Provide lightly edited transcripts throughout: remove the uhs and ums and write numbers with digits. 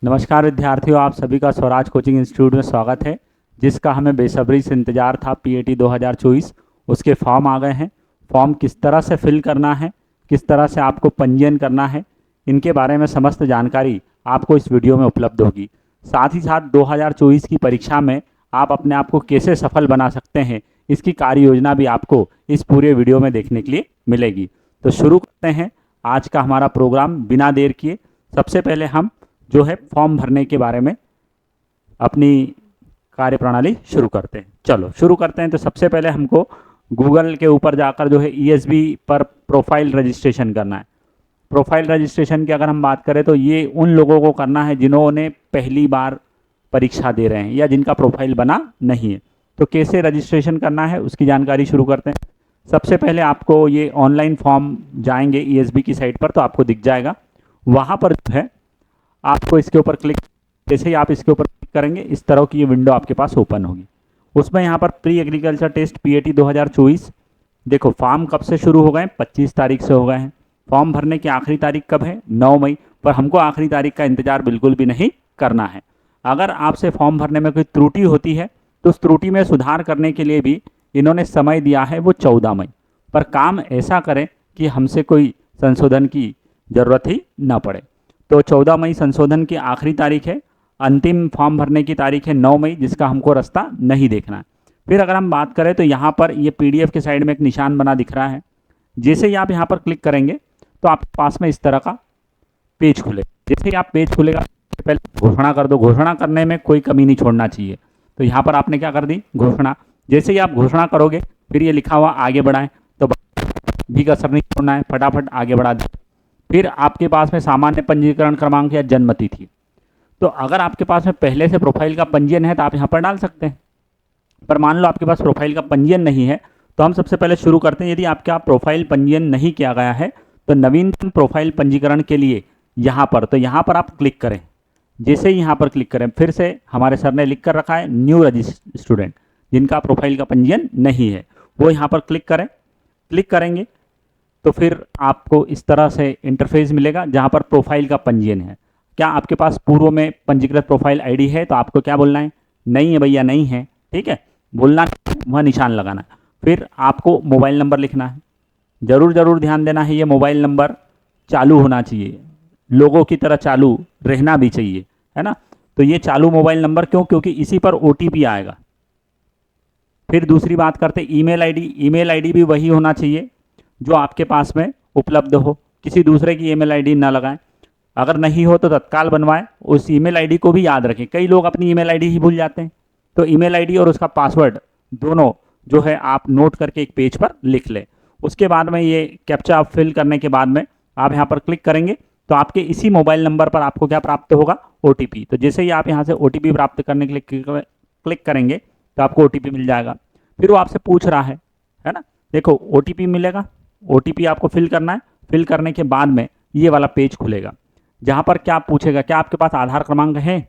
नमस्कार विद्यार्थियों, आप सभी का स्वराज कोचिंग इंस्टीट्यूट में स्वागत है। जिसका हमें बेसब्री से इंतजार था, पीएटी 2024 उसके फॉर्म आ गए हैं। फॉर्म किस तरह से फिल करना है, किस तरह से आपको पंजीयन करना है, इनके बारे में समस्त जानकारी आपको इस वीडियो में उपलब्ध होगी। साथ ही साथ 2024 की परीक्षा में आप अपने आप को कैसे सफल बना सकते हैं, इसकी कार्य योजना भी आपको इस पूरे वीडियो में देखने के लिए मिलेगी। तो शुरू करते हैं आज का हमारा प्रोग्राम बिना देर किए। सबसे पहले हम जो है फॉर्म भरने के बारे में अपनी कार्यप्रणाली शुरू करते हैं। चलो शुरू करते हैं। तो सबसे पहले हमको गूगल के ऊपर जाकर जो है ईएसबी पर प्रोफाइल रजिस्ट्रेशन करना है। प्रोफाइल रजिस्ट्रेशन की अगर हम बात करें तो ये उन लोगों को करना है जिन्होंने पहली बार परीक्षा दे रहे हैं या जिनका प्रोफाइल बना नहीं है। तो कैसे रजिस्ट्रेशन करना है उसकी जानकारी शुरू करते हैं। सबसे पहले आपको ये ऑनलाइन फॉर्म जाएंगे ईएसबी की साइट पर तो आपको दिख जाएगा। वहाँ पर जो है आपको इसके ऊपर क्लिक, जैसे ही आप इसके ऊपर क्लिक करेंगे इस तरह की ये विंडो आपके पास ओपन होगी। उसमें यहाँ पर प्री एग्रीकल्चर टेस्ट पीएटी 2024 देखो फॉर्म कब से शुरू हो गए, 25 तारीख से हो गए हैं। फॉर्म भरने की आखिरी तारीख कब है, 9 मई। पर हमको आखिरी तारीख का इंतजार बिल्कुल भी नहीं करना है। अगर आपसे फॉर्म भरने में कोई त्रुटि होती है तो उस त्रुटि में सुधार करने के लिए भी इन्होंने समय दिया है, वो 14 मई। पर काम ऐसा करें कि हमसे कोई संशोधन की ज़रूरत ही ना पड़े। तो 14 मई संशोधन की आखिरी तारीख है। अंतिम फॉर्म भरने की तारीख है 9 मई, जिसका हमको रास्ता नहीं देखना है। फिर अगर हम बात करें तो यहाँ पर ये पीडीएफ के साइड में एक निशान बना दिख रहा है। जैसे ही आप यहाँ पर क्लिक करेंगे तो आपके पास में इस तरह का पेज खुलेगा। जैसे ही आप पेज खुलेगा पहले घोषणा कर दो। घोषणा करने में कोई कमी नहीं छोड़ना चाहिए। तो यहाँ पर आपने क्या कर दी, घोषणा। जैसे ही आप घोषणा करोगे फिर ये लिखा हुआ आगे बढ़ाएं, तो भी का असर नहीं छोड़ना है, फटाफट आगे बढ़ा दें। फिर आपके पास में सामान्य पंजीकरण क्रमांक या जन्म तिथि। तो अगर आपके पास में पहले से प्रोफाइल का पंजीयन है तो आप यहाँ पर डाल सकते हैं। पर मान लो आपके पास प्रोफाइल का पंजीयन नहीं है तो हम सबसे पहले शुरू करते हैं। यदि आपका प्रोफाइल पंजीयन नहीं किया गया है तो नवीनतम प्रोफाइल पंजीकरण के लिए यहाँ पर आप क्लिक करें। जैसे ही यहाँ पर क्लिक करें, फिर से हमारे सर ने लिख कर रखा है न्यू रजिस्टर्ड स्टूडेंट, जिनका प्रोफाइल का पंजीयन नहीं है वो यहाँ पर क्लिक करें। क्लिक करेंगे तो फिर आपको इस तरह से इंटरफेस मिलेगा जहां पर प्रोफाइल का पंजीयन है। क्या आपके पास पूर्व में पंजीकृत प्रोफाइल आईडी है, तो आपको क्या बोलना है, नहीं है भैया नहीं है, ठीक है, बोलना वह निशान लगाना है। फिर आपको मोबाइल नंबर लिखना है। जरूर ध्यान देना है, ये मोबाइल नंबर चालू होना चाहिए, लोगों की तरह चालू रहना भी चाहिए, है ना। तो ये चालू मोबाइल नंबर क्यों, क्योंकि इसी पर ओटीपी आएगा। फिर दूसरी बात करते ईमेल आईडी। ईमेल आईडी भी वही होना चाहिए जो आपके पास में उपलब्ध हो, किसी दूसरे की ईमेल आईडी ना लगाएं। अगर नहीं हो तो तत्काल बनवाएं। उस ईमेल आईडी को भी याद रखें, कई लोग अपनी ईमेल आईडी ही भूल जाते हैं। तो ईमेल आईडी और उसका पासवर्ड दोनों जो है आप नोट करके एक पेज पर लिख लें। उसके बाद में ये कैप्चा आप फिल करने के बाद में आप यहाँ पर क्लिक करेंगे तो आपके इसी मोबाइल नंबर पर आपको क्या प्राप्त होगा, ओटीपी। तो जैसे ही आप यहाँ से ओटीपी प्राप्त करने के लिए क्लिक करेंगे तो आपको ओटीपी मिल जाएगा। फिर वो आपसे पूछ रहा है ना, देखो ओटीपी मिलेगा, ओटीपी आपको फिल करना है। फिल करने के बाद में ये वाला पेज खुलेगा जहाँ पर क्या पूछेगा, क्या आपके पास आधार क्रमांक है,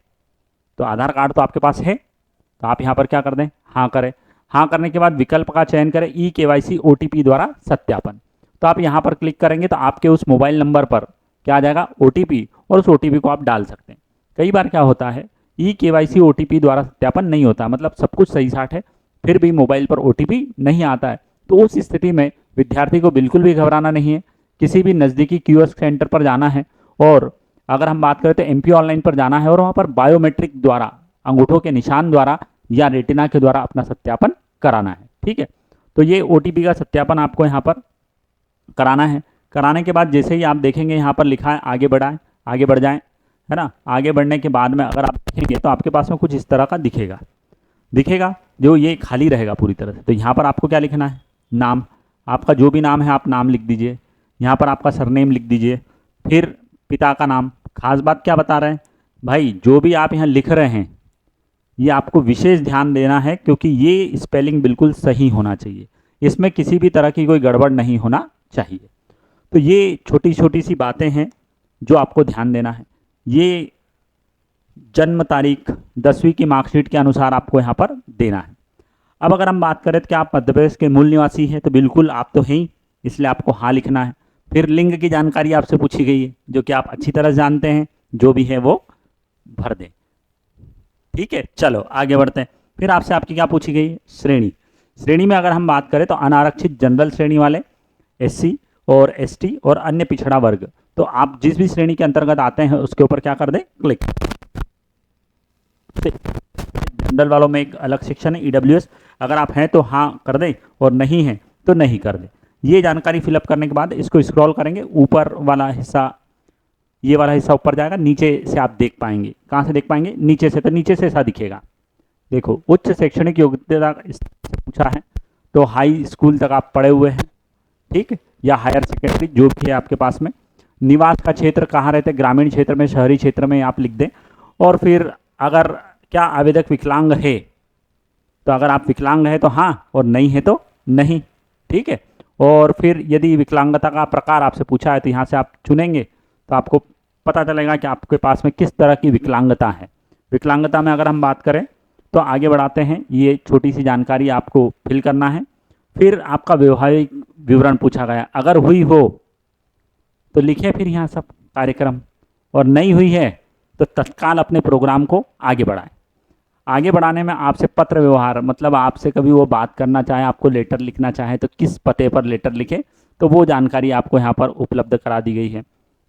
तो आधार कार्ड तो आपके पास है, तो आप यहाँ पर क्या कर दें, हाँ करें। हाँ करने के बाद विकल्प का चयन करें, ई केवाईसी ओटीपी द्वारा सत्यापन। तो आप यहाँ पर क्लिक करेंगे तो आपके उस मोबाइल नंबर पर क्या आ जाएगा, ओटीपी, और उस ओटीपी को आप डाल सकते हैं। कई बार क्या होता है, ई केवाईसी ओटीपी द्वारा सत्यापन नहीं होता, मतलब सब कुछ सही साठ है फिर भी मोबाइल पर ओटीपी नहीं आता है। तो उस स्थिति में विद्यार्थी को बिल्कुल भी घबराना नहीं है। किसी भी नज़दीकी कियोस्क सेंटर पर जाना है, और अगर हम बात करें तो एमपी ऑनलाइन पर जाना है और वहाँ पर बायोमेट्रिक द्वारा, अंगूठों के निशान द्वारा या रेटिना के द्वारा अपना सत्यापन कराना है, ठीक है। तो ये ओटीपी का सत्यापन आपको यहाँ पर कराना है। कराने के बाद जैसे ही आप देखेंगे यहाँ पर लिखा है आगे बढ़ाएं, आगे बढ़ जाएं, है ना। आगे बढ़ने के बाद में अगर आप देखेंगे तो आपके पास में कुछ इस तरह का दिखेगा जो ये खाली रहेगा पूरी तरह से। तो यहाँ पर आपको क्या लिखना है, नाम, आपका जो भी नाम है आप नाम लिख दीजिए। यहाँ पर आपका सरनेम लिख दीजिए। फिर पिता का नाम। खास बात क्या बता रहे हैं भाई, जो भी आप यहाँ लिख रहे हैं ये आपको विशेष ध्यान देना है, क्योंकि ये स्पेलिंग बिल्कुल सही होना चाहिए, इसमें किसी भी तरह की कोई गड़बड़ नहीं होना चाहिए। तो ये छोटी छोटी सी बातें हैं जो आपको ध्यान देना है। ये जन्म तारीख 10वीं की मार्कशीट के अनुसार आपको यहाँ पर देना है। अब अगर हम बात करें तो क्या आप मध्य प्रदेश के मूल निवासी हैं, तो बिल्कुल आप तो हैं ही, इसलिए आपको हाँ लिखना है। फिर लिंग की जानकारी आपसे पूछी गई है जो कि आप अच्छी तरह जानते हैं, जो भी है वो भर दें। ठीक है, चलो आगे बढ़ते हैं। फिर आपसे आपकी क्या पूछी गई है? श्रेणी। श्रेणी में अगर हम बात करें तो अनारक्षित जनरल श्रेणी वाले, एससी और एसटी और अन्य पिछड़ा वर्ग, तो आप जिस भी श्रेणी के अंतर्गत आते हैं उसके ऊपर क्या कर दें? क्लिक। जनरल वालों में एक अलग सेक्शन है ईडब्ल्यूएस, अगर आप हैं तो हाँ कर दें और नहीं है तो नहीं कर दें। ये जानकारी फिलअप करने के बाद इसको स्क्रॉल करेंगे, ऊपर वाला हिस्सा, ये वाला हिस्सा ऊपर जाएगा, नीचे से आप देख पाएंगे। कहाँ से देख पाएंगे? नीचे से, तो नीचे से ऐसा दिखेगा। देखो, उच्च शैक्षणिक योग्यता इससे पूछा है तो हाई स्कूल तक आप पढ़े हुए हैं, ठीक है, या हायर सेकेंडरी जो भी है आपके पास में। निवास का क्षेत्र कहाँ रहते हैं? ग्रामीण क्षेत्र में, शहरी क्षेत्र में आप लिख दें। और फिर अगर क्या आवेदक विकलांग है, तो अगर आप विकलांग हैं तो हाँ और नहीं है तो नहीं, ठीक है। और फिर यदि विकलांगता का प्रकार आपसे पूछा है तो यहाँ से आप चुनेंगे तो आपको पता चलेगा कि आपके पास में किस तरह की विकलांगता है। विकलांगता में अगर हम बात करें तो आगे बढ़ाते हैं, ये छोटी सी जानकारी आपको फिल करना है। फिर आपका वैवाहिक विवरण पूछा गया, अगर हुई हो तो लिखे फिर यहाँ सब कार्यक्रम, और नहीं हुई है तो तत्काल अपने प्रोग्राम को आगे बढ़ाएं। आगे बढ़ाने में आपसे पत्र व्यवहार, मतलब आपसे कभी वो बात करना चाहे, आपको लेटर लिखना चाहे तो किस पते पर लेटर लिखे, तो वो जानकारी आपको यहाँ पर उपलब्ध करा दी गई है।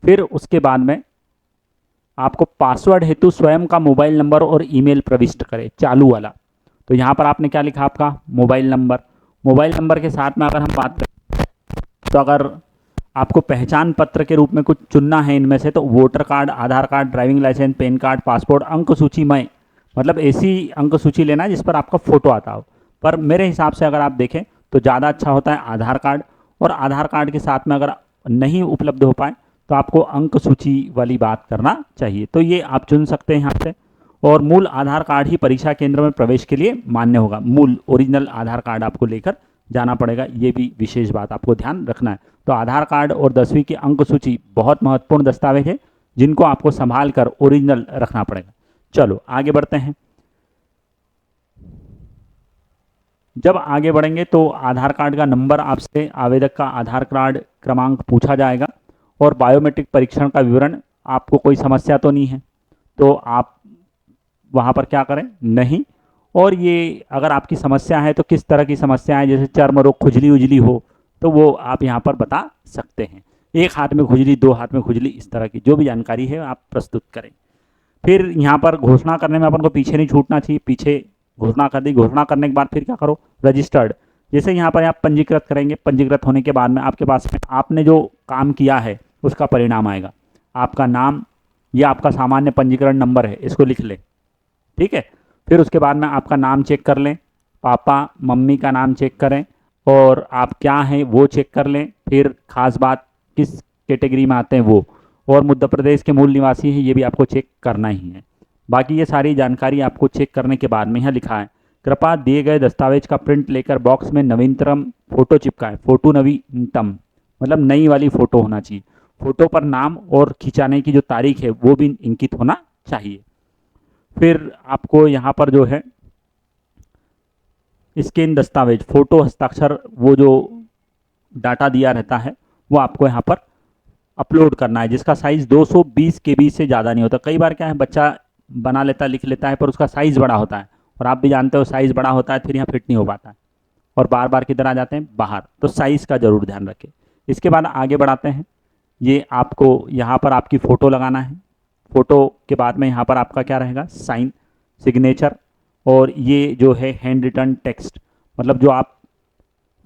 फिर उसके बाद में आपको पासवर्ड हेतु स्वयं का मोबाइल नंबर और ईमेल प्रविष्ट करें, चालू वाला। तो यहाँ पर आपने क्या लिखा? आपका मोबाइल नंबर। मोबाइल नंबर के साथ में अगर हम बात करें तो अगर आपको पहचान पत्र के रूप में कुछ चुनना है इनमें से, तो voter card, Aadhaar card, driving licence, PAN card, passport, अंक सूची में, मतलब ऐसी अंक सूची लेना है जिस पर आपका फोटो आता हो। पर मेरे हिसाब से अगर आप देखें तो ज़्यादा अच्छा होता है आधार कार्ड, और आधार कार्ड के साथ में अगर नहीं उपलब्ध हो पाए तो आपको अंक सूची वाली बात करना चाहिए। तो ये आप चुन सकते हैं यहाँ से। और मूल आधार कार्ड ही परीक्षा केंद्र में प्रवेश के लिए मान्य होगा। मूल ओरिजिनल आधार कार्ड आपको लेकर जाना पड़ेगा, ये भी विशेष बात आपको ध्यान रखना है। तो आधार कार्ड और 10वीं की अंक सूची बहुत महत्वपूर्ण दस्तावेज है जिनको आपको संभाल कर ओरिजिनल रखना पड़ेगा। चलो आगे बढ़ते हैं। जब आगे बढ़ेंगे तो आधार कार्ड का नंबर आपसे आवेदक का आधार कार्ड क्रमांक पूछा जाएगा, और बायोमेट्रिक परीक्षण का विवरण। आपको कोई समस्या तो नहीं है तो आप वहाँ पर क्या करें? नहीं। और ये अगर आपकी समस्या है तो किस तरह की समस्या है, जैसे चर्म रोग, खुजली उजली हो तो वो आप यहाँ पर बता सकते हैं। एक हाथ में खुजली, 2 हाथ में खुजली, इस तरह की जो भी जानकारी है आप प्रस्तुत करें। फिर यहाँ पर घोषणा करने में अपन को पीछे नहीं छूटना चाहिए। पीछे घोषणा कर दी, घोषणा करने के बाद फिर क्या करो? रजिस्टर्ड। जैसे यहाँ पर आप पंजीकृत करेंगे, पंजीकृत होने के बाद में आपके पास में आपने जो काम किया है उसका परिणाम आएगा। आपका नाम, ये आपका सामान्य पंजीकरण नंबर है, इसको लिख लें, ठीक है। फिर उसके बाद में आपका नाम चेक कर लें, पापा मम्मी का नाम चेक करें, और आप क्या हैं वो चेक कर लें। फिर खास बात, किस कैटेगरी में आते हैं वो, और मध्य प्रदेश के मूल निवासी हैं, ये भी आपको चेक करना ही है। बाकी ये सारी जानकारी आपको चेक करने के बाद में यहाँ लिखा है, कृपया दिए गए दस्तावेज का प्रिंट लेकर बॉक्स में नवीनतम फोटो चिपकाएं। फोटो नवीनतम मतलब नई वाली फोटो होना चाहिए। फोटो पर नाम और खिंचाने की जो तारीख है वो भी इंकित होना चाहिए। फिर आपको यहाँ पर जो है स्कैन दस्तावेज, फोटो, हस्ताक्षर, वो जो डाटा दिया रहता है वो आपको यहाँ पर अपलोड करना है, जिसका साइज़ 220 KB से ज़्यादा नहीं होता। कई बार क्या है, बच्चा बना लेता, लिख लेता है, पर उसका साइज़ बड़ा होता है, और आप भी जानते हो साइज़ बड़ा होता है फिर यहाँ फिट नहीं हो पाता है, और बार बार किधर आ जाते हैं? बाहर। तो साइज़ का ज़रूर ध्यान रखें। इसके बाद आगे बढ़ाते हैं। ये आपको यहाँ पर आपकी फ़ोटो लगाना है। फ़ोटो के बाद में यहाँ पर आपका क्या रहेगा? साइन, सिग्नेचर, और ये जो है हैंड रिटन टेक्स्ट, मतलब जो आप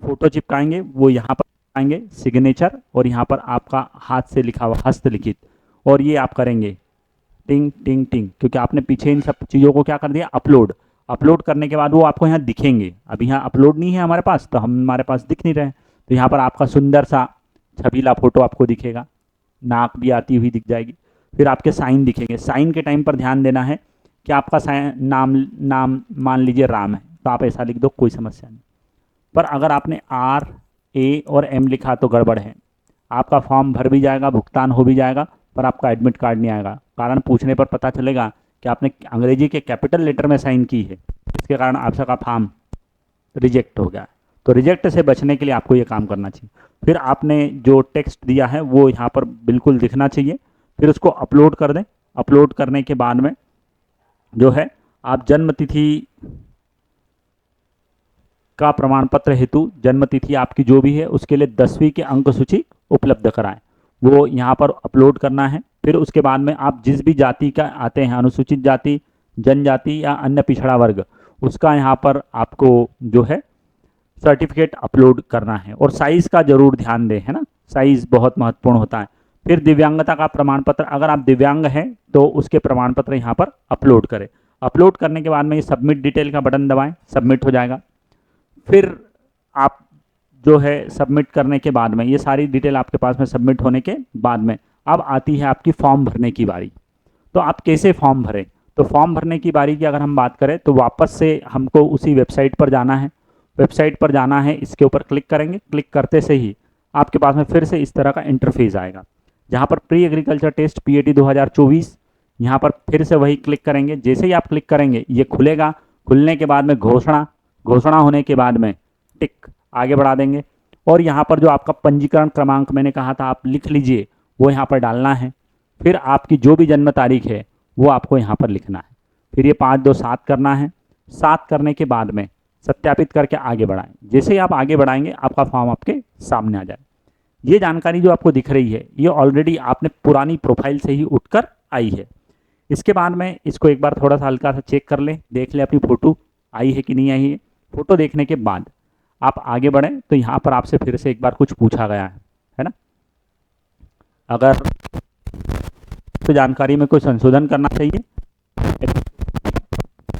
फ़ोटो चिपकाएंगे वो यहाँ पर आएंगे, सिग्नेचर, और यहाँ पर आपका हाथ से लिखा हुआ हस्तलिखित, और ये आप करेंगे टिंग टिंग टिंग, क्योंकि आपने पीछे इन सब चीज़ों को क्या कर दिया? अपलोड। अपलोड करने के बाद वो आपको यहाँ दिखेंगे। अभी यहाँ अपलोड नहीं है हमारे पास, तो हमारे पास दिख नहीं रहे। तो यहाँ पर आपका सुंदर सा छबीला फोटो आपको दिखेगा, नाक भी आती हुई दिख जाएगी। फिर आपके साइन दिखेंगे। साइन के टाइम पर ध्यान देना है कि आपका नाम मान लीजिए राम है, तो आप ऐसा लिख दो, कोई समस्या नहीं। पर अगर आपने RA और M लिखा तो गड़बड़ है। आपका फॉर्म भर भी जाएगा, भुगतान हो भी जाएगा, पर आपका एडमिट कार्ड नहीं आएगा। कारण पूछने पर पता चलेगा कि आपने अंग्रेजी के कैपिटल लेटर में साइन की है, इसके कारण आपका फॉर्म रिजेक्ट हो गया। तो रिजेक्ट से बचने के लिए आपको ये काम करना चाहिए। फिर आपने जो टेक्स्ट दिया है वो यहाँ पर बिल्कुल दिखना चाहिए। फिर उसको अपलोड कर दें। अपलोड करने के बाद में जो है आप जन्म तिथि का प्रमाण पत्र हेतु जन्म तिथि आपकी जो भी है उसके लिए 10वीं की अंक सूची उपलब्ध कराएं, वो यहाँ पर अपलोड करना है। फिर उसके बाद में आप जिस भी जाति का आते हैं, अनुसूचित जाति, जनजाति या अन्य पिछड़ा वर्ग, उसका यहाँ पर आपको जो है सर्टिफिकेट अपलोड करना है। और साइज का जरूर ध्यान दें, है ना, साइज बहुत महत्वपूर्ण होता है। फिर दिव्यांगता का प्रमाण पत्र, अगर आप दिव्यांग हैं तो उसके प्रमाण पत्र यहाँ पर अपलोड करें। अपलोड करने के बाद में ये सबमिट डिटेल का बटन दबाएं, सबमिट हो जाएगा। फिर आप जो है सबमिट करने के बाद में ये सारी डिटेल आपके पास में सबमिट होने के बाद में अब आती है आपकी फॉर्म भरने की बारी। तो आप कैसे फॉर्म भरें? तो फॉर्म भरने की बारी की अगर हम बात करें तो वापस से हमको उसी वेबसाइट पर जाना है। वेबसाइट पर जाना है, इसके ऊपर क्लिक करेंगे। क्लिक करते से ही आपके पास में फिर से इस तरह का इंटरफेस आएगा, जहाँ पर प्री एग्रीकल्चर टेस्ट पीएटी 2024, यहाँ पर फिर से वही क्लिक करेंगे। जैसे ही आप क्लिक करेंगे ये खुलेगा। खुलने के बाद में घोषणा होने के बाद में टिक आगे बढ़ा देंगे। और यहाँ पर जो आपका पंजीकरण क्रमांक मैंने कहा था आप लिख लीजिए, वो यहाँ पर डालना है। फिर आपकी जो भी जन्म तारीख है वो आपको यहाँ पर लिखना है। फिर ये 527 करना है। 7 करने के बाद में सत्यापित करके आगे बढ़ाएं। जैसे ही आप आगे बढ़ाएंगे आपका फॉर्म आपके सामने आ जाए। ये जानकारी जो आपको दिख रही है ये ऑलरेडी आपने पुरानी प्रोफाइल से ही उठकर आई है। इसके बाद में इसको एक बार थोड़ा सा हल्का सा चेक कर लें, देख लें अपनी फ़ोटो आई है कि नहीं आई है। फ़ोटो देखने के बाद आप आगे बढ़ें तो यहाँ पर आपसे फिर से एक बार कुछ पूछा गया है ना। अगर तो जानकारी में कोई संशोधन करना चाहिए,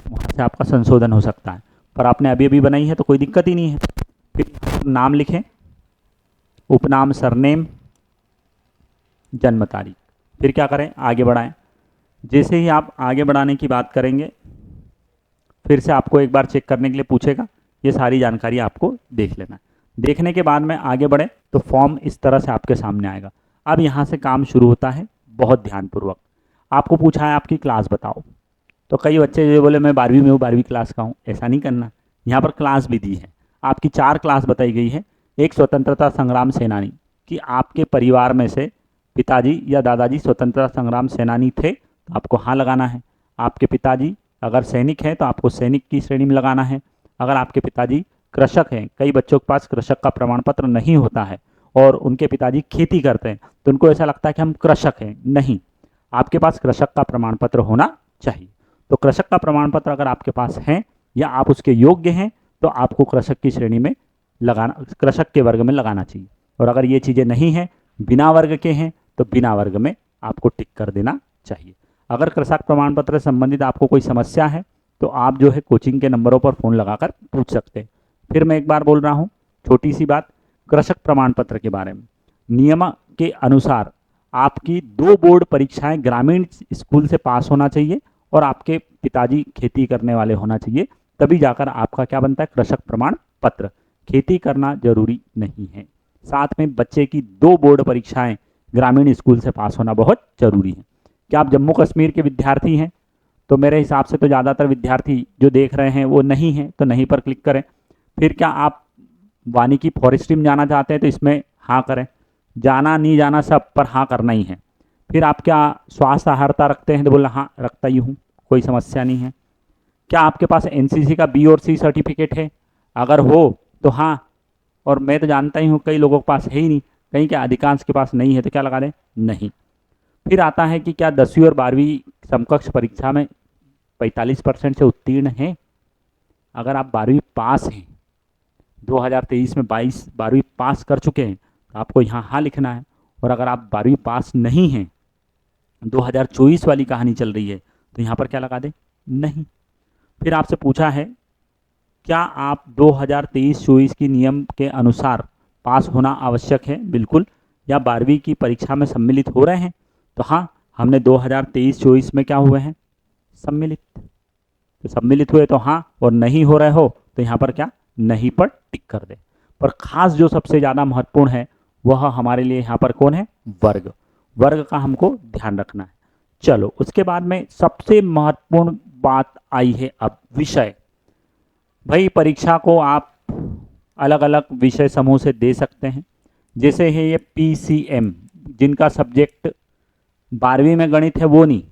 वहाँ से आपका संशोधन हो सकता है, पर आपने अभी अभी बनाई है तो कोई दिक्कत ही नहीं है। फिर नाम लिखें, उपनाम, सरनेम, जन्म तारीख। फिर क्या करें, आगे बढ़ाएं। जैसे ही आप आगे बढ़ाने की बात करेंगे फिर से आपको एक बार चेक करने के लिए पूछेगा। ये सारी जानकारी आपको देख लेना है। देखने के बाद में आगे बढ़े तो फॉर्म इस तरह से आपके सामने आएगा। अब यहाँ से काम शुरू होता है बहुत ध्यानपूर्वक। आपको पूछा है आपकी क्लास बताओ, तो कई बच्चे जो बोले मैं 12वीं में हूँ, 12वीं क्लास का हूँ। ऐसा नहीं करना, यहाँ पर क्लास भी दी है। आपकी 4 क्लास बताई गई है। एक स्वतंत्रता संग्राम सेनानी, कि आपके परिवार में से पिताजी या दादाजी स्वतंत्रता संग्राम सेनानी थे तो आपको हाँ लगाना है। आपके पिताजी अगर सैनिक हैं तो आपको सैनिक की श्रेणी में लगाना है। अगर आपके पिताजी कृषक हैं, कई बच्चों के पास कृषक का प्रमाण पत्र नहीं होता है और उनके पिताजी खेती करते हैं तो उनको ऐसा लगता है कि हम कृषक हैं। नहीं, आपके पास कृषक का प्रमाण पत्र होना चाहिए। तो कृषक का प्रमाण पत्र अगर आपके पास है या आप उसके योग्य हैं तो आपको कृषक की श्रेणी में लगाना, कृषक के वर्ग में लगाना चाहिए। और अगर ये चीज़ें नहीं हैं, बिना वर्ग के हैं, तो बिना वर्ग में आपको टिक कर देना चाहिए। अगर कृषक प्रमाण पत्र से संबंधित आपको कोई समस्या है तो आप जो है कोचिंग के नंबरों पर फ़ोन लगाकर पूछ सकते हैं। फिर मैं एक बार बोल रहा हूँ, छोटी सी बात कृषक प्रमाण पत्र के बारे में। नियम के अनुसार आपकी 2 बोर्ड परीक्षाएं ग्रामीण स्कूल से पास होना चाहिए और आपके पिताजी खेती करने वाले होना चाहिए, तभी जाकर आपका क्या बनता है, कृषक प्रमाण पत्र। खेती करना जरूरी नहीं है। साथ में बच्चे की 2 बोर्ड परीक्षाएं ग्रामीण स्कूल से पास होना बहुत जरूरी है। क्या आप जम्मू कश्मीर के विद्यार्थी हैं? तो मेरे हिसाब से तो ज़्यादातर विद्यार्थी जो देख रहे हैं वो नहीं हैं, तो नहीं पर क्लिक करें। फिर क्या आप वानिकी फॉरेस्ट्री में जाना चाहते हैं तो इसमें हाँ करें। जाना नहीं जाना सब पर हाँ करना ही है। फिर आप क्या स्वास्थ्य सहायता रखते हैं तो बोला हाँ रखता ही हूँ, कोई समस्या नहीं है। क्या आपके पास एनसीसी का बी और सी सर्टिफिकेट है? अगर हो तो हाँ, और मैं तो जानता ही हूँ कई लोगों के पास है ही नहीं, कहीं क्या अधिकांश के पास नहीं है, तो क्या लगा दें, नहीं। फिर आता है कि क्या 10वीं और 12वीं समकक्ष परीक्षा में 45% से उत्तीर्ण हैं? अगर आप 12वीं पास हैं, 2023 में 12वीं पास कर चुके हैं तो आपको यहाँ हाँ लिखना है। और अगर आप 12वीं पास नहीं हैं, 2024 वाली कहानी चल रही है, तो यहाँ पर क्या लगा दें, नहीं। फिर आपसे पूछा है क्या आप 2023-24 की नियम के अनुसार पास होना आवश्यक है? बिल्कुल। या 12वीं की परीक्षा में सम्मिलित हो रहे हैं? तो हाँ, हमने 2023-24 में क्या हुए हैं, सम्मिलित। तो सम्मिलित हुए तो हाँ, और नहीं हो रहे हो तो यहाँ पर क्या, नहीं पर टिक कर दे। पर खास जो सबसे ज़्यादा महत्वपूर्ण है वह हमारे लिए यहाँ पर कौन है, वर्ग। वर्ग का हमको ध्यान रखना है। चलो उसके बाद में सबसे महत्वपूर्ण बात आई है अब विषय। भाई परीक्षा को आप अलग अलग विषय समूह से दे सकते हैं। जैसे है ये पीसीएम, जिनका सब्जेक्ट 12वीं में गणित है वो नहीं,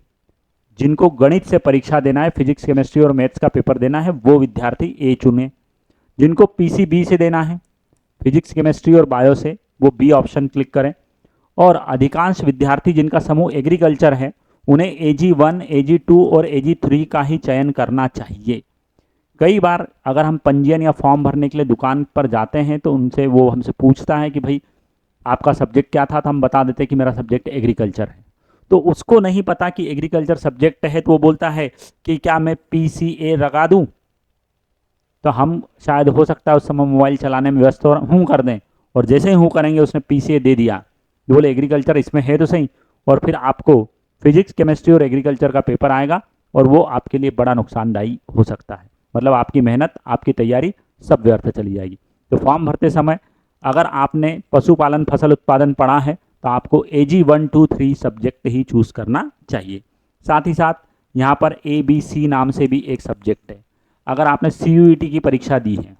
जिनको गणित से परीक्षा देना है, फिजिक्स केमिस्ट्री और मैथ्स का पेपर देना है, वो विद्यार्थी ए चुने। जिनको पीसीबी से देना है, फिजिक्स केमिस्ट्री और बायो से, वो बी ऑप्शन क्लिक करें। और अधिकांश विद्यार्थी जिनका समूह एग्रीकल्चर है उन्हें AG1, AG2 और AG3 का ही चयन करना चाहिए। कई बार अगर हम पंजीयन या फॉर्म भरने के लिए दुकान पर जाते हैं तो उनसे वो हमसे पूछता है कि भाई आपका सब्जेक्ट क्या था, तो हम बता देते हैं कि मेरा सब्जेक्ट एग्रीकल्चर है। तो उसको नहीं पता कि एग्रीकल्चर सब्जेक्ट है, तो वो बोलता है कि क्या मैं PCA लगा दूं। तो हम शायद हो सकता है उस समय मोबाइल चलाने में व्यस्त हूँ कर दें, और जैसे ही हूँ करेंगे उसने PCA दे दिया, बोले एग्रीकल्चर इसमें है तो सही, और फिर आपको फिजिक्स केमिस्ट्री और एग्रीकल्चर का पेपर आएगा और वो आपके लिए बड़ा नुकसानदायी हो सकता है। मतलब आपकी मेहनत, आपकी तैयारी सब व्यर्थ चली जाएगी। तो फॉर्म भरते समय अगर आपने पशुपालन फसल उत्पादन पढ़ा है तो आपको AG1, 2, 3 सब्जेक्ट ही चूज करना चाहिए। साथ ही साथ यहाँ पर ABC नाम से भी एक सब्जेक्ट है। अगर आपने CUET की परीक्षा दी है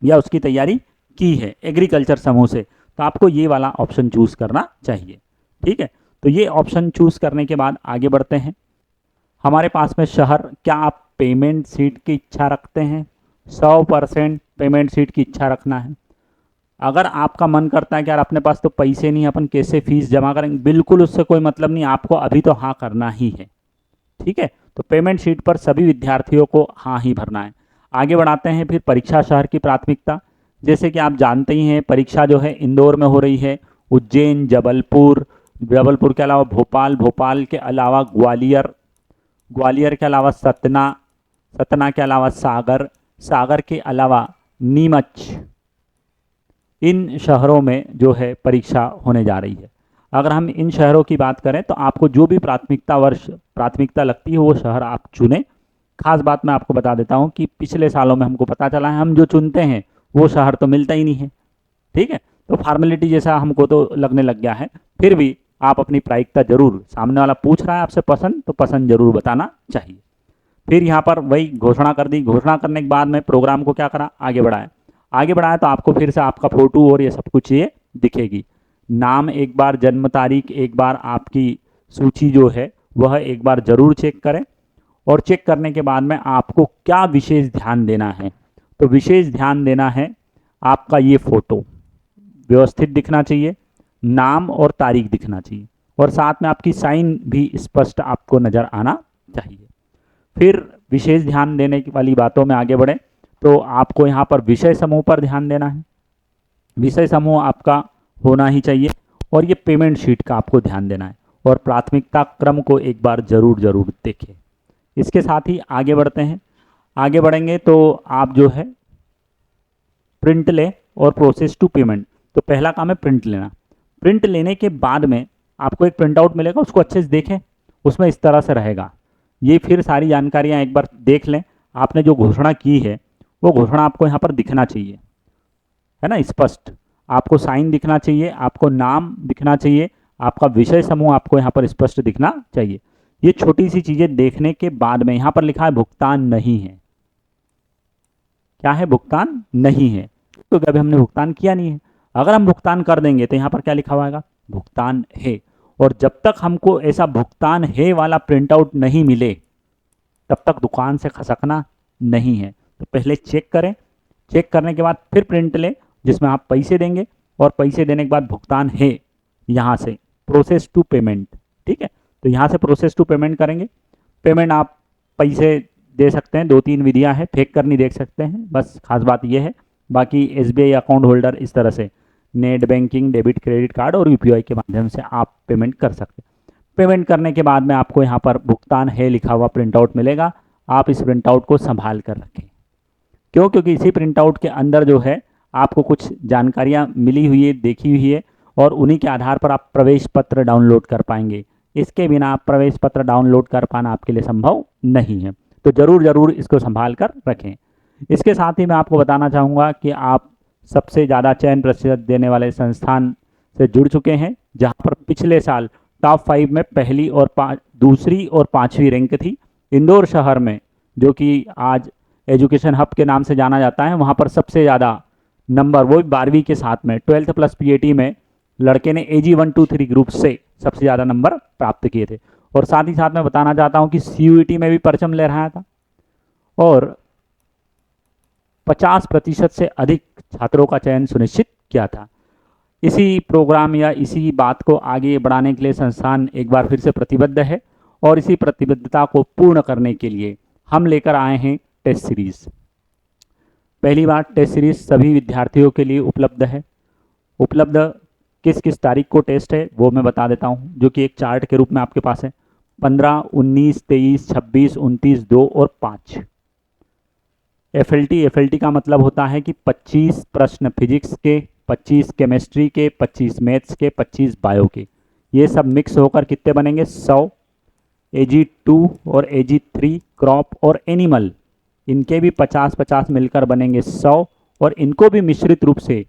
या उसकी तैयारी की है एग्रीकल्चर समूह से, तो आपको ये वाला ऑप्शन चूज करना चाहिए। ठीक है, तो ये ऑप्शन चूज करने के बाद आगे बढ़ते हैं। हमारे पास में शहर, क्या आप पेमेंट सीट की इच्छा रखते हैं? 100% पेमेंट सीट की इच्छा रखना है। अगर आपका मन करता है कि यार अपने पास तो पैसे नहीं, अपन कैसे फीस जमा करेंगे, बिल्कुल उससे कोई मतलब नहीं, आपको अभी तो हाँ करना ही है। ठीक है, तो पेमेंट शीट पर सभी विद्यार्थियों को हाँ ही भरना है। आगे बढ़ाते हैं फिर परीक्षा शहर की प्राथमिकता। जैसे कि आप जानते ही हैं परीक्षा जो है इंदौर में हो रही है, उज्जैन, जबलपुर, जबलपुर के अलावा भोपाल, भोपाल के अलावा ग्वालियर, ग्वालियर के अलावा सतना, सतना के अलावा सागर, सागर के अलावा नीमच, इन शहरों में जो है परीक्षा होने जा रही है। अगर हम इन शहरों की बात करें तो आपको जो भी प्राथमिकता लगती है वो शहर आप चुने। खास बात मैं आपको बता देता हूँ कि पिछले सालों में हमको पता चला है हम जो चुनते हैं वो शहर तो मिलता ही नहीं है। ठीक है, तो फॉर्मेलिटी जैसा हमको तो लगने लग गया है, फिर भी आप अपनी प्रायिकता जरूर, सामने वाला पूछ रहा है आपसे पसंद, तो पसंद जरूर बताना चाहिए। फिर यहाँ पर वही घोषणा कर दी। घोषणा करने के बाद में प्रोग्राम को क्या करा, आगे बढ़ाया। आगे बढ़ाया तो आपको फिर से आपका फोटो और ये सब कुछ ये दिखेगी। नाम एक बार, जन्म तारीख एक बार, आपकी सूची जो है वह एक बार जरूर चेक करें। और चेक करने के बाद में आपको क्या विशेष ध्यान देना है, तो विशेष ध्यान देना है आपका ये फोटो व्यवस्थित दिखना चाहिए, नाम और तारीख दिखना चाहिए, और साथ में आपकी साइन भी स्पष्ट आपको नजर आना चाहिए। फिर विशेष ध्यान देने की वाली बातों में आगे बढ़े तो आपको यहाँ पर विषय समूह पर ध्यान देना है। विषय समूह आपका होना ही चाहिए, और ये पेमेंट शीट का आपको ध्यान देना है, और प्राथमिकता क्रम को एक बार जरूर देखें। इसके साथ ही आगे बढ़ते हैं। आगे बढ़ेंगे तो आप जो है प्रिंट ले और प्रोसेस टू पेमेंट। तो पहला काम है प्रिंट लेना। प्रिंट लेने के बाद में आपको एक प्रिंट आउट मिलेगा, उसको अच्छे से देखें। उसमें इस तरह से रहेगा, ये फिर सारी जानकारियां एक बार देख लें। आपने जो घोषणा की है वो घोषणा आपको यहाँ पर दिखना चाहिए, है ना, स्पष्ट। आपको साइन दिखना चाहिए, आपको नाम दिखना चाहिए, आपका विषय समूह आपको यहाँ पर स्पष्ट दिखना चाहिए। ये छोटी सी चीजें देखने के बाद में यहाँ पर लिखा है भुगतान नहीं है। क्या है? भुगतान नहीं है, क्योंकि अभी हमने भुगतान किया नहीं है। अगर हम भुगतान कर देंगे तो यहाँ पर क्या लिखा हुआ है? भुगतान है। और जब तक हमको ऐसा भुगतान है वाला प्रिंट आउट नहीं मिले तब तक दुकान से खसकना नहीं है। तो पहले चेक करें, चेक करने के बाद फिर प्रिंट लें जिसमें आप पैसे देंगे, और पैसे देने के बाद भुगतान है यहाँ से प्रोसेस टू पेमेंट। ठीक है, तो यहाँ से प्रोसेस टू पेमेंट करेंगे। पेमेंट आप पैसे दे सकते हैं, 2-3 विधियाँ हैं, फेंक कर नहीं देख सकते हैं, बस खास बात यह है। बाकी SBI अकाउंट होल्डर इस तरह से net banking, debit, credit card और UPI के माध्यम से आप पेमेंट कर सकते हैं। पेमेंट करने के बाद में आपको यहाँ पर भुगतान है लिखा हुआ प्रिंट आउट मिलेगा। आप इस प्रिंट आउट को संभाल कर रखें। क्यों? क्योंकि इसी प्रिंट आउट के अंदर जो है आपको कुछ जानकारियाँ मिली हुई है, देखी हुई है, और उन्हीं के आधार पर आप प्रवेश पत्र डाउनलोड कर पाएंगे। इसके बिना आप प्रवेश पत्र डाउनलोड कर पाना आपके लिए संभव नहीं है। तो जरूर इसको संभाल कर रखें। इसके साथ ही मैं आपको बताना चाहूँगा कि आप सबसे ज़्यादा चयन प्रतिशत देने वाले संस्थान से जुड़ चुके हैं, जहाँ पर पिछले साल टॉप 5 में पहली और दूसरी और 5वीं रैंक थी। इंदौर शहर में, जो कि आज एजुकेशन हब के नाम से जाना जाता है, वहाँ पर सबसे ज़्यादा नंबर, वो 12वीं के साथ में 12th प्लस PAT में लड़के ने AG1, 2, 3 ग्रुप से सबसे ज़्यादा नंबर प्राप्त किए थे। और साथ ही साथ मैं बताना चाहता हूं कि CUET में भी परचम लहराया था और 50% से अधिक छात्रों का चयन सुनिश्चित किया था। इसी प्रोग्राम या इसी बात को आगे बढ़ाने के लिए संस्थान एक बार फिर से प्रतिबद्ध है और इसी प्रतिबद्धता को पूर्ण करने के लिए हम लेकर आए हैं टेस्ट सीरीज। पहली बार टेस्ट सीरीज सभी विद्यार्थियों के लिए उपलब्ध है। उपलब्ध किस किस तारीख को टेस्ट है वो मैं बता देता हूँ, जो कि एक चार्ट के रूप में आपके पास है। 15, 19, 23, 26, 29, 2 और 5। FLT का मतलब होता है कि 25 प्रश्न फिजिक्स के, 25 केमिस्ट्री के, 25 मैथ्स के, 25 बायो के। ये सब मिक्स होकर कितने बनेंगे? 100। AG2 और AG3 क्रॉप और एनिमल, इनके भी 50-50 मिलकर बनेंगे 100 और इनको भी मिश्रित रूप से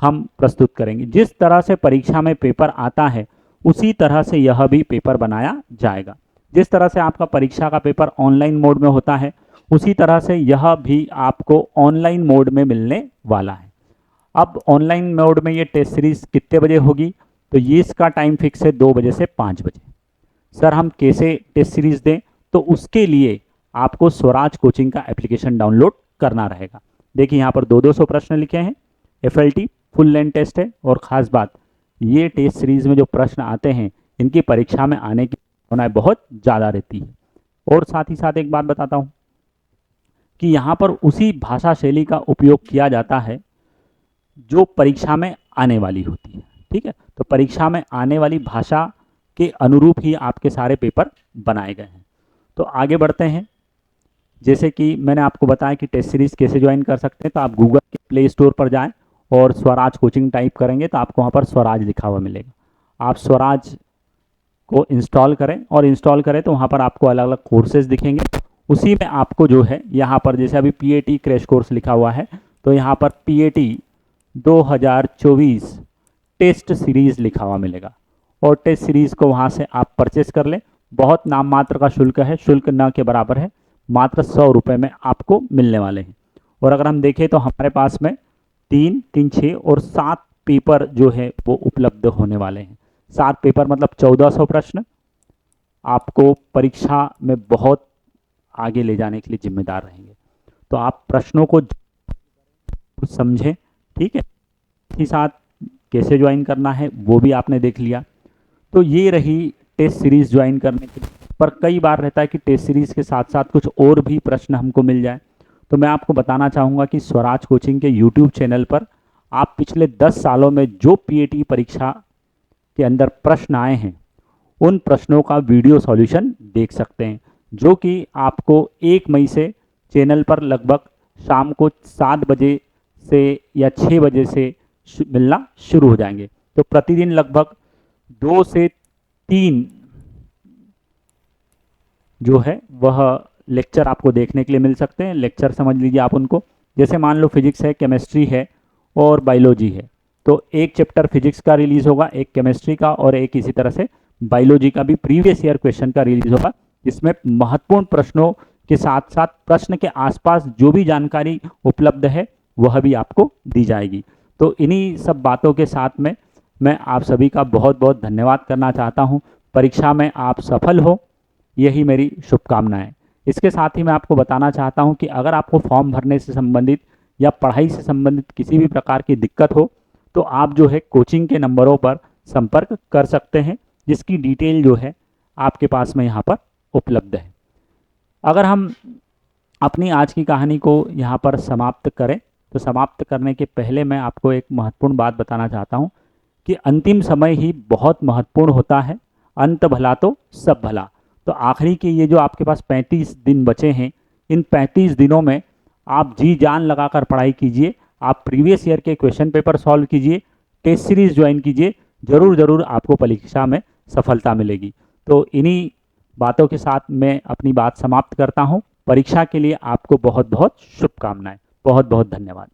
हम प्रस्तुत करेंगे। जिस तरह से परीक्षा में पेपर आता है उसी तरह से यह भी पेपर बनाया जाएगा। जिस तरह से आपका परीक्षा का पेपर ऑनलाइन मोड में होता है उसी तरह से यह भी आपको ऑनलाइन मोड में मिलने वाला है। अब ऑनलाइन मोड में ये टेस्ट सीरीज कितने बजे होगी? तो ये इसका टाइम फिक्स है 2 बजे से 5 बजे। सर हम कैसे टेस्ट सीरीज दें? तो उसके लिए आपको स्वराज कोचिंग का एप्लीकेशन डाउनलोड करना रहेगा। देखिए यहाँ पर 200 प्रश्न लिखे हैं। FLT फुल लेंथ टेस्ट है और ख़ास बात ये टेस्ट सीरीज में जो प्रश्न आते हैं इनकी परीक्षा में आने की संभावना बहुत ज़्यादा रहती है। और साथ ही साथ एक बात बताता हूँ कि यहाँ पर उसी भाषा शैली का उपयोग किया जाता है जो परीक्षा में आने वाली होती है। ठीक है, तो परीक्षा में आने वाली भाषा के अनुरूप ही आपके सारे पेपर बनाए गए हैं। तो आगे बढ़ते हैं। जैसे कि मैंने आपको बताया कि टेस्ट सीरीज कैसे ज्वाइन कर सकते हैं, तो आप गूगल के प्ले स्टोर पर जाएं और स्वराज कोचिंग टाइप करेंगे तो आपको वहाँ पर स्वराज लिखा हुआ मिलेगा। आप स्वराज को इंस्टॉल करें और इंस्टॉल करें तो वहाँ पर आपको अलग अलग कोर्सेज दिखेंगे। उसी में आपको जो है यहाँ पर जैसे अभी PAT क्रैश कोर्स लिखा हुआ है तो यहाँ पर PAT 2024 टेस्ट सीरीज़ लिखा हुआ मिलेगा और टेस्ट सीरीज़ को वहाँ से आप परचेस कर लें। बहुत नाम मात्र का शुल्क है, शुल्क न के बराबर है, मात्र 100 रुपये में आपको मिलने वाले हैं। और अगर हम देखें तो हमारे पास में 3, 3, 6 और 7 पेपर जो है वो उपलब्ध होने वाले हैं। 7 पेपर मतलब 1400 प्रश्न आपको परीक्षा में बहुत आगे ले जाने के लिए जिम्मेदार रहेंगे। तो आप प्रश्नों को समझें, ठीक है। इसी साथ कैसे ज्वाइन करना है वो भी आपने देख लिया। तो ये रही टेस्ट सीरीज़ ज्वाइन करने के लिए। पर कई बार रहता है कि टेस्ट सीरीज़ के साथ साथ कुछ और भी प्रश्न हमको मिल जाए, तो मैं आपको बताना चाहूँगा कि स्वराज कोचिंग के YouTube चैनल पर आप पिछले 10 सालों में जो PAT परीक्षा के अंदर प्रश्न आए हैं उन प्रश्नों का वीडियो सॉल्यूशन देख सकते हैं, जो कि आपको 1 मई से चैनल पर लगभग शाम को 7 बजे से या 6 बजे से मिलना शुरू हो जाएंगे। तो प्रतिदिन लगभग 2 से 3 जो है वह लेक्चर आपको देखने के लिए मिल सकते हैं। लेक्चर समझ लीजिए आप उनको, जैसे मान लो फिजिक्स है, केमिस्ट्री है और बायोलॉजी है, तो एक चैप्टर फिजिक्स का रिलीज होगा, एक केमिस्ट्री का और एक इसी तरह से बायोलॉजी का भी प्रीवियस ईयर क्वेश्चन का रिलीज होगा, जिसमें महत्वपूर्ण प्रश्नों के साथ साथ प्रश्न के आसपास जो भी जानकारी उपलब्ध है वह भी आपको दी जाएगी। तो इन्हीं सब बातों के साथ में मैं आप सभी का बहुत बहुत धन्यवाद करना चाहता हूं। परीक्षा में आप सफल हो, यही मेरी शुभकामनाएं। इसके साथ ही मैं आपको बताना चाहता हूं कि अगर आपको फॉर्म भरने से संबंधित या पढ़ाई से संबंधित किसी भी प्रकार की दिक्कत हो तो आप जो है कोचिंग के नंबरों पर संपर्क कर सकते हैं, जिसकी डिटेल जो है आपके पास में यहाँ पर उपलब्ध है। अगर हम अपनी आज की कहानी को यहाँ पर समाप्त करें तो समाप्त करने के पहले मैं आपको एक महत्वपूर्ण बात बताना चाहता हूँ कि अंतिम समय ही बहुत महत्वपूर्ण होता है, अंत भला तो सब भला। तो आखिरी के ये जो आपके पास 35 दिन बचे हैं, इन 35 दिनों में आप जी जान लगाकर पढ़ाई कीजिए, आप प्रीवियस ईयर के क्वेश्चन पेपर सॉल्व कीजिए, टेस्ट सीरीज ज्वाइन कीजिए, ज़रूर ज़रूर आपको परीक्षा में सफलता मिलेगी। तो इन्हीं बातों के साथ मैं अपनी बात समाप्त करता हूँ। परीक्षा के लिए आपको बहुत बहुत शुभकामनाएं। बहुत बहुत धन्यवाद।